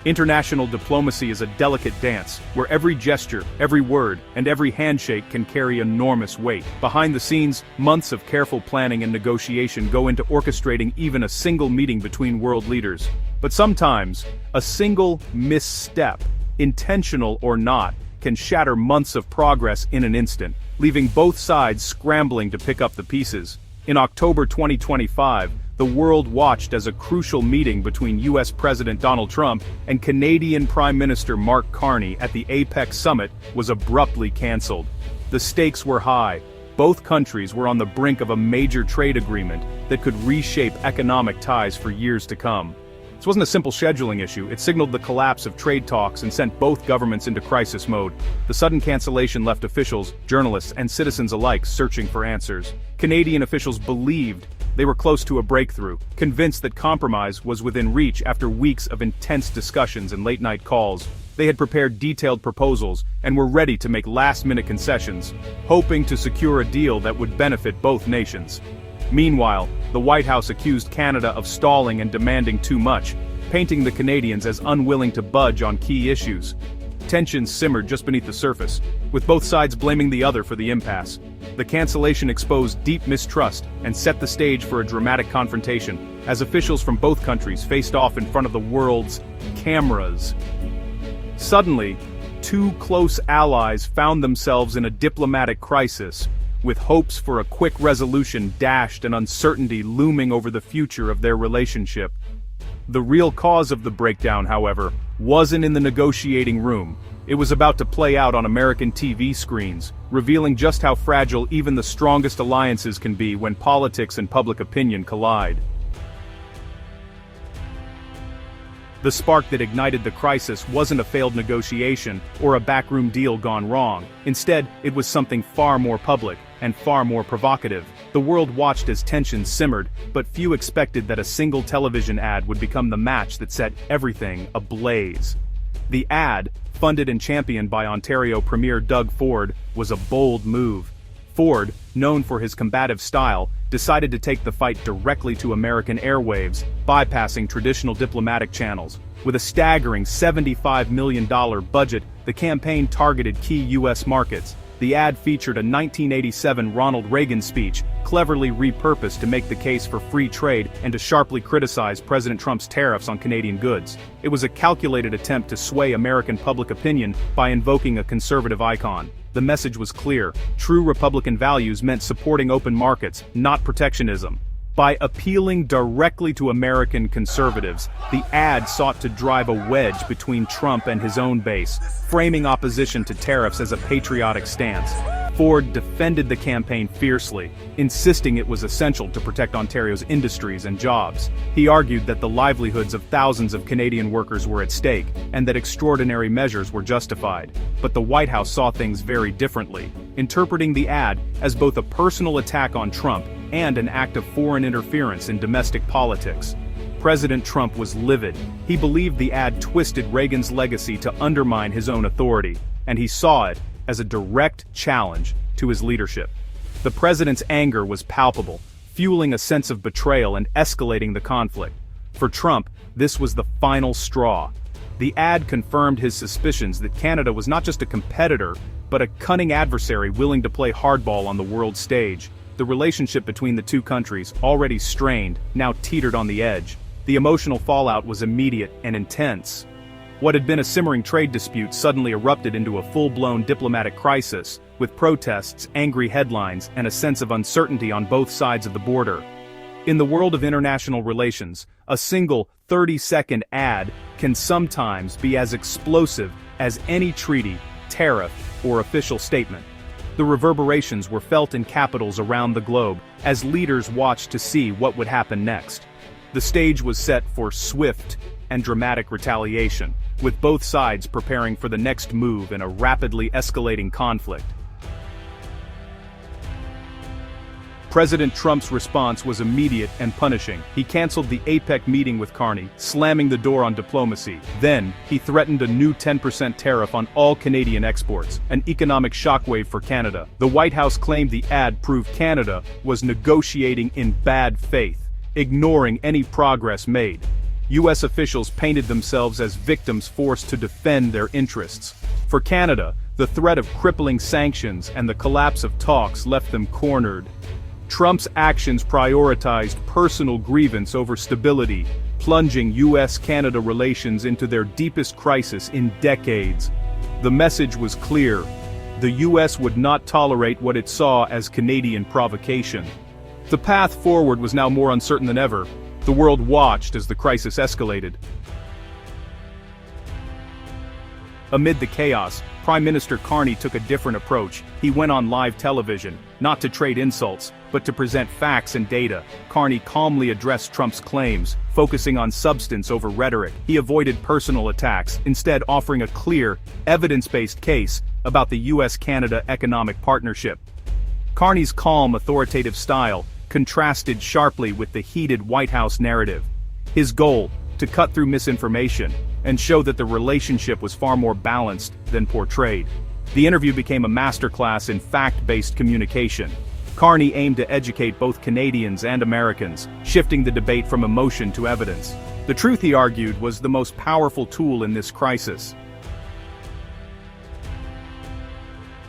International diplomacy is a delicate dance, where every gesture, every word, and every handshake can carry enormous weight. Behind the scenes, months of careful planning and negotiation go into orchestrating even a single meeting between world leaders. But sometimes, a single misstep, intentional or not, can shatter months of progress in an instant, leaving both sides scrambling to pick up the pieces. In October 2025, the world watched as a crucial meeting between US President Donald Trump and Canadian Prime Minister Mark Carney at the APEC summit was abruptly cancelled. The stakes were high. Both countries were on the brink of a major trade agreement that could reshape economic ties for years to come. This wasn't a simple scheduling issue. It signaled the collapse of trade talks and sent both governments into crisis mode. The sudden cancellation left officials, journalists, and citizens alike searching for answers. Canadian officials believed they were close to a breakthrough, convinced that compromise was within reach after weeks of intense discussions and late-night calls. They had prepared detailed proposals and were ready to make last-minute concessions, hoping to secure a deal that would benefit both nations. Meanwhile, the White House accused Canada of stalling and demanding too much, painting the Canadians as unwilling to budge on key issues. Tensions simmered just beneath the surface, with both sides blaming the other for the impasse. The cancellation exposed deep mistrust and set the stage for a dramatic confrontation, as officials from both countries faced off in front of the world's cameras. Suddenly, two close allies found themselves in a diplomatic crisis, with hopes for a quick resolution dashed and uncertainty looming over the future of their relationship. The real cause of the breakdown, however, wasn't in the negotiating room. It was about to play out on American TV screens, revealing just how fragile even the strongest alliances can be when politics and public opinion collide. The spark that ignited the crisis wasn't a failed negotiation or a backroom deal gone wrong. Instead, it was something far more public and far more provocative. The world watched as tensions simmered, but few expected that a single television ad would become the match that set everything ablaze. The ad, funded and championed by Ontario Premier Doug Ford, was a bold move. Ford, known for his combative style, decided to take the fight directly to American airwaves, bypassing traditional diplomatic channels. With a staggering $75 million budget, the campaign targeted key U.S. markets. The ad featured a 1987 Ronald Reagan speech, cleverly repurposed to make the case for free trade and to sharply criticize President Trump's tariffs on Canadian goods. It was a calculated attempt to sway American public opinion by invoking a conservative icon. The message was clear: true Republican values meant supporting open markets, not protectionism. By appealing directly to American conservatives, the ad sought to drive a wedge between Trump and his own base, framing opposition to tariffs as a patriotic stance. Ford defended the campaign fiercely, insisting it was essential to protect Ontario's industries and jobs. He argued that the livelihoods of thousands of Canadian workers were at stake, and that extraordinary measures were justified. But the White House saw things very differently, interpreting the ad as both a personal attack on Trump and an act of foreign interference in domestic politics. President Trump was livid. He believed the ad twisted Reagan's legacy to undermine his own authority, and he saw it as a direct challenge to his leadership. The president's anger was palpable, fueling a sense of betrayal and escalating the conflict. For Trump, this was the final straw. The ad confirmed his suspicions that Canada was not just a competitor, but a cunning adversary willing to play hardball on the world stage. The relationship between the two countries, already strained, now teetered on the edge. The emotional fallout was immediate and intense. What had been a simmering trade dispute suddenly erupted into a full-blown diplomatic crisis, with protests, angry headlines, and a sense of uncertainty on both sides of the border. In the world of international relations, a single 30-second ad can sometimes be as explosive as any treaty, tariff, or official statement. The reverberations were felt in capitals around the globe as leaders watched to see what would happen next. The stage was set for swift and dramatic retaliation, with both sides preparing for the next move in a rapidly escalating conflict. President Trump's response was immediate and punishing. He canceled the APEC meeting with Carney, slamming the door on diplomacy. Then, he threatened a new 10% tariff on all Canadian exports, an economic shockwave for Canada. The White House claimed the ad proved Canada was negotiating in bad faith, ignoring any progress made. U.S. officials painted themselves as victims forced to defend their interests. For Canada, the threat of crippling sanctions and the collapse of talks left them cornered. Trump's actions prioritized personal grievance over stability, plunging U.S.-Canada relations into their deepest crisis in decades. The message was clear: the U.S. would not tolerate what it saw as Canadian provocation. The path forward was now more uncertain than ever. The world watched as the crisis escalated. Amid the chaos, Prime Minister Carney took a different approach. He went on live television, not to trade insults, but to present facts and data. Carney calmly addressed Trump's claims, focusing on substance over rhetoric. He avoided personal attacks, instead offering a clear, evidence-based case about the U.S.-Canada economic partnership. Carney's calm, authoritative style contrasted sharply with the heated White House narrative. His goal: to cut through misinformation and show that the relationship was far more balanced than portrayed. The interview became a masterclass in fact-based communication. Carney aimed to educate both Canadians and Americans, shifting the debate from emotion to evidence. The truth, he argued, was the most powerful tool in this crisis.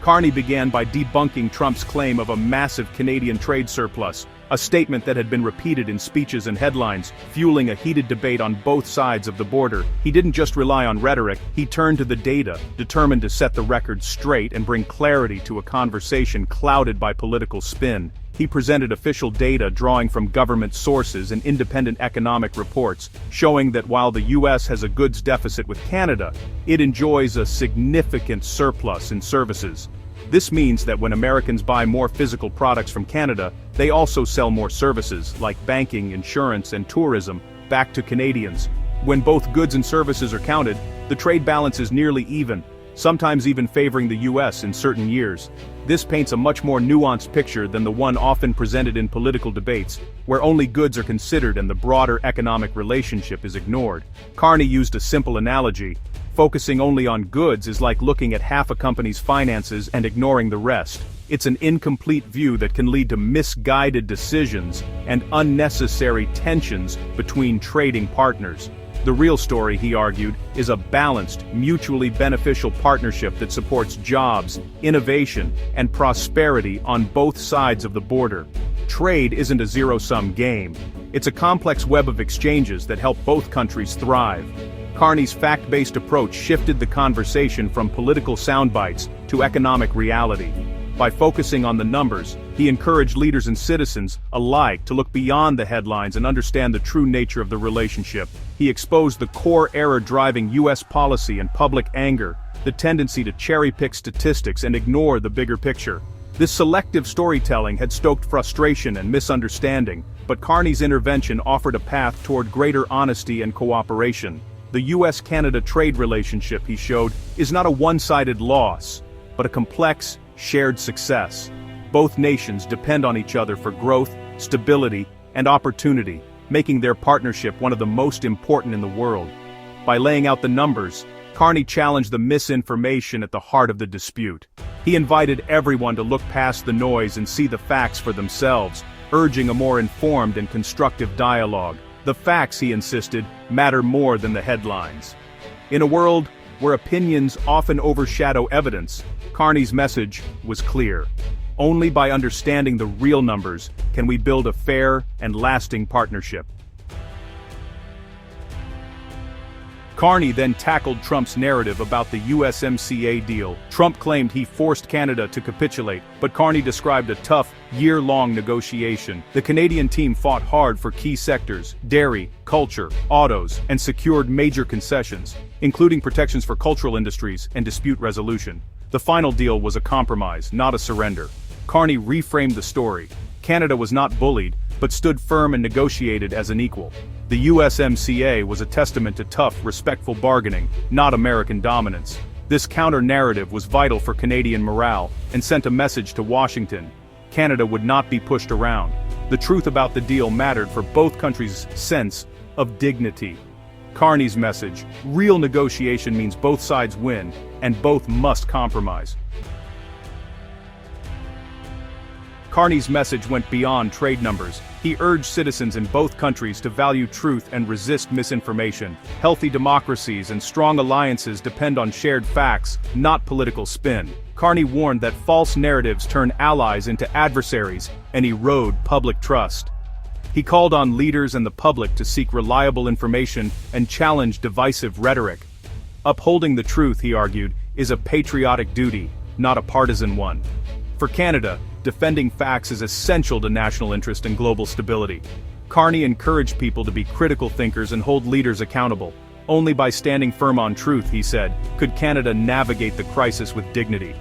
Carney began by debunking Trump's claim of a massive Canadian trade surplus, a statement that had been repeated in speeches and headlines, fueling a heated debate on both sides of the border. He didn't just rely on rhetoric, he turned to the data, determined to set the record straight and bring clarity to a conversation clouded by political spin. He presented official data drawing from government sources and independent economic reports, showing that while the U.S. has a goods deficit with Canada, it enjoys a significant surplus in services. This means that when Americans buy more physical products from Canada, they also sell more services, like banking, insurance, and tourism, back to Canadians. When both goods and services are counted, the trade balance is nearly even, sometimes even favoring the U.S. in certain years. This paints a much more nuanced picture than the one often presented in political debates, where only goods are considered and the broader economic relationship is ignored. Carney used a simple analogy: focusing only on goods is like looking at half a company's finances and ignoring the rest. It's an incomplete view that can lead to misguided decisions and unnecessary tensions between trading partners. The real story, he argued, is a balanced, mutually beneficial partnership that supports jobs, innovation, and prosperity on both sides of the border. Trade isn't a zero-sum game. It's a complex web of exchanges that help both countries thrive. Carney's fact-based approach shifted the conversation from political soundbites to economic reality. By focusing on the numbers, he encouraged leaders and citizens alike to look beyond the headlines and understand the true nature of the relationship. He exposed the core error driving U.S. policy and public anger, the tendency to cherry-pick statistics and ignore the bigger picture. This selective storytelling had stoked frustration and misunderstanding, but Carney's intervention offered a path toward greater honesty and cooperation. The U.S.-Canada trade relationship, he showed, is not a one-sided loss, but a complex, shared success. Both nations depend on each other for growth, stability, and opportunity, making their partnership one of the most important in the world. By laying out the numbers, Carney challenged the misinformation at the heart of the dispute. He invited everyone to look past the noise and see the facts for themselves, urging a more informed and constructive dialogue. The facts, he insisted, matter more than the headlines. In a world where opinions often overshadow evidence, Carney's message was clear. Only by understanding the real numbers can we build a fair and lasting partnership. Carney then tackled Trump's narrative about the USMCA deal. Trump claimed he forced Canada to capitulate, but Carney described a tough, year-long negotiation. The Canadian team fought hard for key sectors: dairy, culture, autos, and secured major concessions, including protections for cultural industries and dispute resolution. The final deal was a compromise, not a surrender. Carney reframed the story. Canada was not bullied, but stood firm and negotiated as an equal. The USMCA was a testament to tough, respectful bargaining, not American dominance. This counter-narrative was vital for Canadian morale and sent a message to Washington: Canada would not be pushed around. The truth about the deal mattered for both countries' sense of dignity. Carney's message: real negotiation means both sides win, and both must compromise. Carney's message went beyond trade numbers. He urged citizens in both countries to value truth and resist misinformation. Healthy democracies and strong alliances depend on shared facts, not political spin. Carney warned that false narratives turn allies into adversaries and erode public trust. He called on leaders and the public to seek reliable information and challenge divisive rhetoric. Upholding the truth, he argued, is a patriotic duty, not a partisan one. For Canada, defending facts is essential to national interest and global stability. Carney encouraged people to be critical thinkers and hold leaders accountable. Only by standing firm on truth, he said, could Canada navigate the crisis with dignity.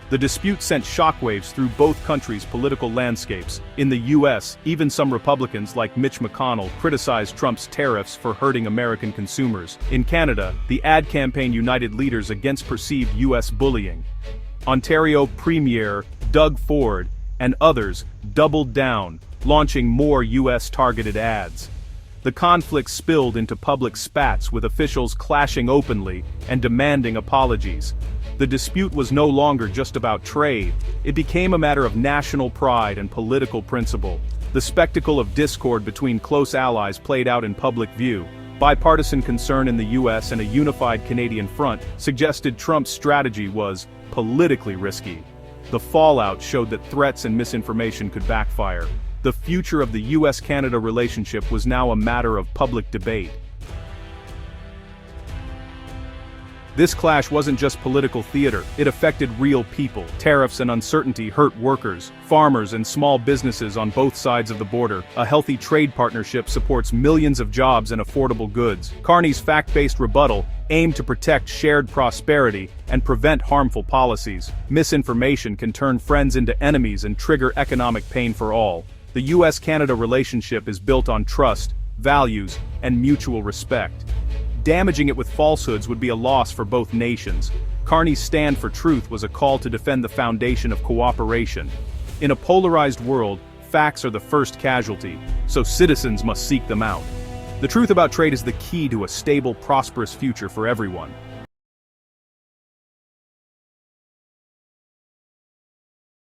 The dispute sent shockwaves through both countries' political landscapes. In the US, even some Republicans like Mitch McConnell criticized Trump's tariffs for hurting American consumers. In Canada, the ad campaign united leaders against perceived US bullying. Ontario Premier Doug Ford and others doubled down, launching more US-targeted ads. The conflict spilled into public spats, with officials clashing openly and demanding apologies. The dispute was no longer just about trade, it became a matter of national pride and political principle. The spectacle of discord between close allies played out in public view. Bipartisan concern in the US and a unified Canadian front suggested Trump's strategy was politically risky. The fallout showed that threats and misinformation could backfire. The future of the US-Canada relationship was now a matter of public debate. This clash wasn't just political theater, it affected real people. Tariffs and uncertainty hurt workers, farmers, and small businesses on both sides of the border. A healthy trade partnership supports millions of jobs and affordable goods. Carney's fact-based rebuttal aimed to protect shared prosperity and prevent harmful policies. Misinformation can turn friends into enemies and trigger economic pain for all. The US-Canada relationship is built on trust, values, and mutual respect. Damaging it with falsehoods would be a loss for both nations. Carney's stand for truth was a call to defend the foundation of cooperation. In a polarized world, facts are the first casualty, so citizens must seek them out. The truth about trade is the key to a stable, prosperous future for everyone.